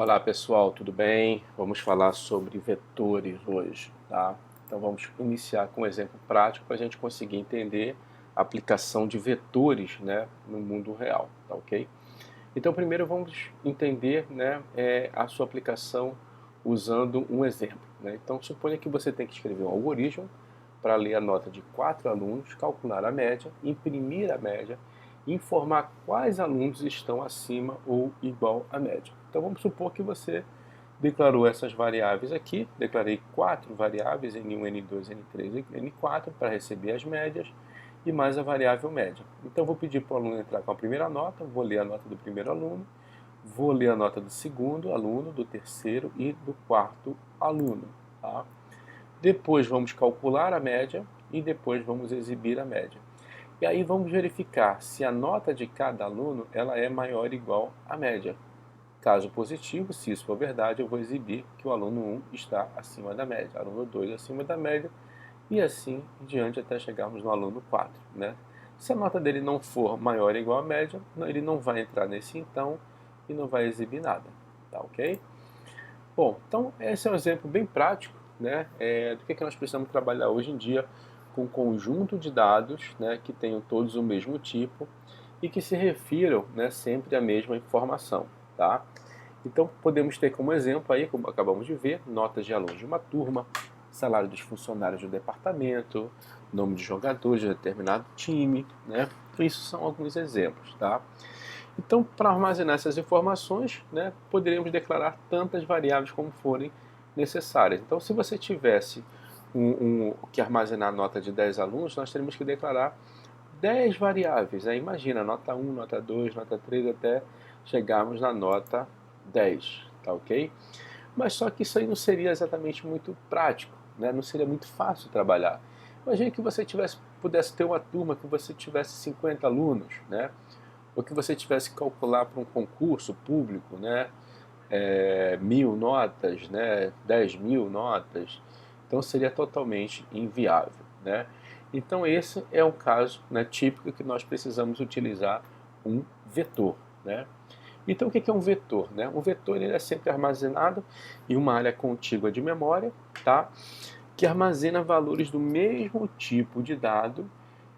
Olá pessoal, tudo bem? Vamos falar sobre vetores hoje, tá? Então vamos iniciar com um exemplo prático para a gente conseguir entender a aplicação de vetores, né, no mundo real, tá ok? Então primeiro vamos entender, né, a sua aplicação usando um exemplo, né? Então suponha que você tem que escrever um algoritmo para ler a nota de 4 alunos, calcular a média, imprimir a média e informar quais alunos estão acima ou igual à média. Então vamos supor que você declarou essas variáveis aqui, declarei 4 variáveis, N1, N2, N3 e N4, para receber as médias e mais a variável média. Então vou pedir para o aluno entrar com a primeira nota, vou ler a nota do primeiro aluno, vou ler a nota do segundo aluno, do terceiro e do quarto aluno. Tá? Depois vamos calcular a média e depois vamos exibir a média. E aí vamos verificar se a nota de cada aluno ela é maior ou igual à média. Caso positivo, se isso for verdade, eu vou exibir que o aluno 1 está acima da média, aluno 2 acima da média, e assim em diante até chegarmos no aluno 4. Né? Se a nota dele não for maior ou igual à média, ele não vai entrar nesse então e não vai exibir nada. Tá ok? Bom, então esse é um exemplo bem prático, né, do que nós precisamos trabalhar hoje em dia com um conjunto de dados, né, que tenham todos o mesmo tipo e que se refiram, né, sempre à mesma informação. Tá? Então podemos ter como exemplo aí, como acabamos de ver, notas de alunos de uma turma, salário dos funcionários do departamento, nome de jogadores de determinado time, né? Então, isso são alguns exemplos, tá? Então, para armazenar essas informações, né, poderíamos declarar tantas variáveis como forem necessárias. Então, se você tivesse que armazenar a nota de 10 alunos, nós teríamos que declarar 10 variáveis. Aí, imagina, nota 1, nota 2, nota 3, até chegarmos na nota 10, tá ok? Mas só que isso aí não seria exatamente muito prático, né? Não seria muito fácil trabalhar. Imagine que você pudesse ter uma turma que você tivesse 50 alunos, né? Ou que você tivesse que calcular para um concurso público, né? 1.000 notas, né? 10.000 notas. Então seria totalmente inviável, né? Então esse é um caso, né, típico que nós precisamos utilizar um vetor, né? Então o que é um vetor, né? Um vetor ele é sempre armazenado em uma área contígua de memória, tá? Que armazena valores do mesmo tipo de dado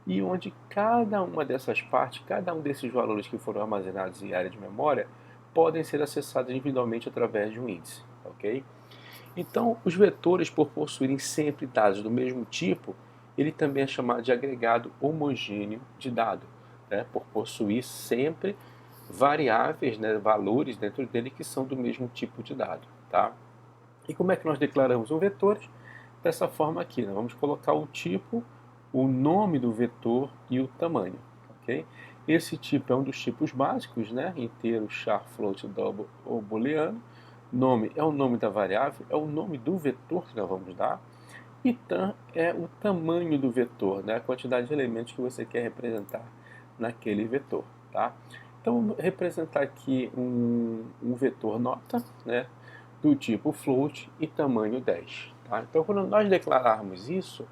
e onde cada uma dessas partes, cada um desses valores que foram armazenados em área de memória, podem ser acessados individualmente através de um índice, ok? Então, os vetores, por possuírem sempre dados do mesmo tipo, ele também é chamado de agregado homogêneo de dado, né? Por possuir sempre variáveis, né, valores dentro dele que são do mesmo tipo de dado, tá? E como é que nós declaramos um vetor? Dessa forma aqui, né? Vamos colocar o tipo, o nome do vetor e o tamanho, ok? Esse tipo é um dos tipos básicos, né? Inteiro, char, float, double ou booleano. Nome é o nome da variável, é o nome do vetor que nós vamos dar. E tam é o tamanho do vetor, né? A quantidade de elementos que você quer representar naquele vetor, tá? Então, vamos representar aqui um vetor nota, né? Do tipo float e tamanho 10. Tá? Então, quando nós declararmos isso,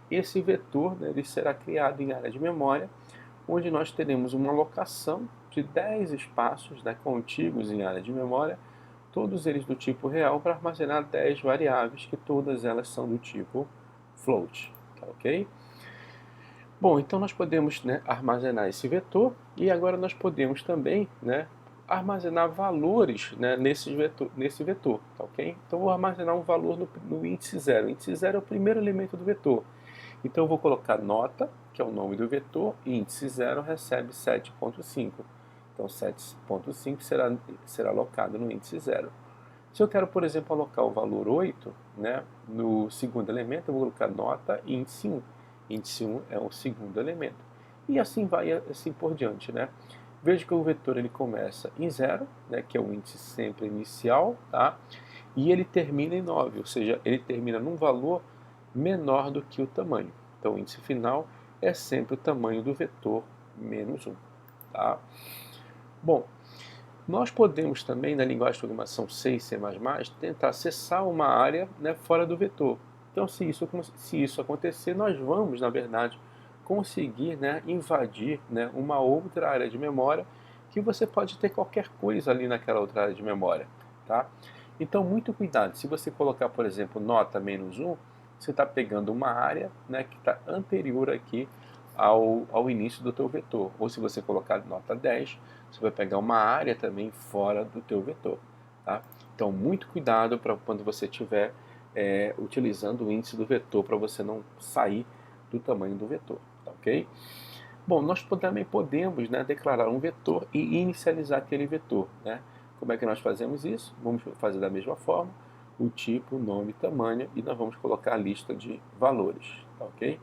esse vetor, né, ele será criado em área de memória, onde nós teremos uma alocação de 10 espaços, né, contíguos em área de memória, todos eles do tipo real, para armazenar 10 variáveis, que todas elas são do tipo float. Tá, ok? Bom, então nós podemos, né, armazenar esse vetor e agora nós podemos também, né, armazenar valores, né, nesse vetor, tá ok? Então eu vou armazenar um valor no índice 0. O índice 0 é o primeiro elemento do vetor. Então eu vou colocar nota, que é o nome do vetor, e índice 0 recebe 7,5. Então 7,5 será alocado no índice 0. Se eu quero, por exemplo, alocar o valor 8, né, no segundo elemento, eu vou colocar nota e índice 1. Índice 1 é o segundo elemento. E assim vai, assim por diante, né? Veja que o vetor ele começa em 0, né, que é o índice sempre inicial, tá? E ele termina em 9, ou seja, ele termina num valor menor do que o tamanho. Então o índice final é sempre o tamanho do vetor menos 1. Tá? Bom, nós podemos também, na linguagem de programação C e C++, tentar acessar uma área, né, fora do vetor. Então, se isso acontecer, nós vamos, na verdade, conseguir, né, invadir, né, uma outra área de memória que você pode ter qualquer coisa ali naquela outra área de memória. tá? Então, muito cuidado. Se você colocar, por exemplo, nota -1, você está pegando uma área, né, que está anterior aqui ao início do teu vetor. Ou se você colocar nota 10, você vai pegar uma área também fora do teu vetor, tá? Então, muito cuidado para quando você estiver utilizando o índice do vetor, para você não sair do tamanho do vetor, tá ok? Bom, nós também podemos, né, declarar um vetor e inicializar aquele vetor, né? Como é que nós fazemos isso? Vamos fazer da mesma forma, o tipo, nome, tamanho, e nós vamos colocar a lista de valores, tá ok?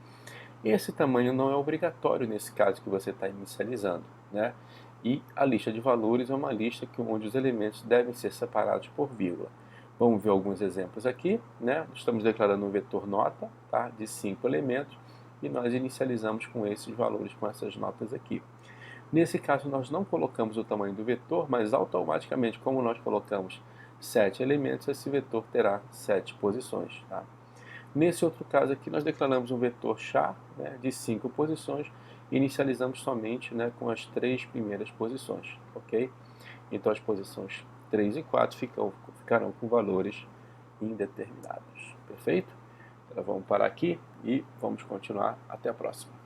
Esse tamanho não é obrigatório nesse caso que você está inicializando, né? E a lista de valores é uma lista onde os elementos devem ser separados por vírgula. Vamos ver alguns exemplos aqui, né? Estamos declarando um vetor nota, tá? De 5 elementos, e nós inicializamos com esses valores, com essas notas aqui. Nesse caso, nós não colocamos o tamanho do vetor, mas automaticamente, como nós colocamos 7 elementos, esse vetor terá 7 posições, tá? Nesse outro caso aqui, nós declaramos um vetor char, né, de 5 posições e inicializamos somente, né, com as 3 primeiras posições, ok? Então as posições 3 e 4 ficarão com valores indeterminados, perfeito? Então vamos parar aqui e vamos continuar. Até a próxima.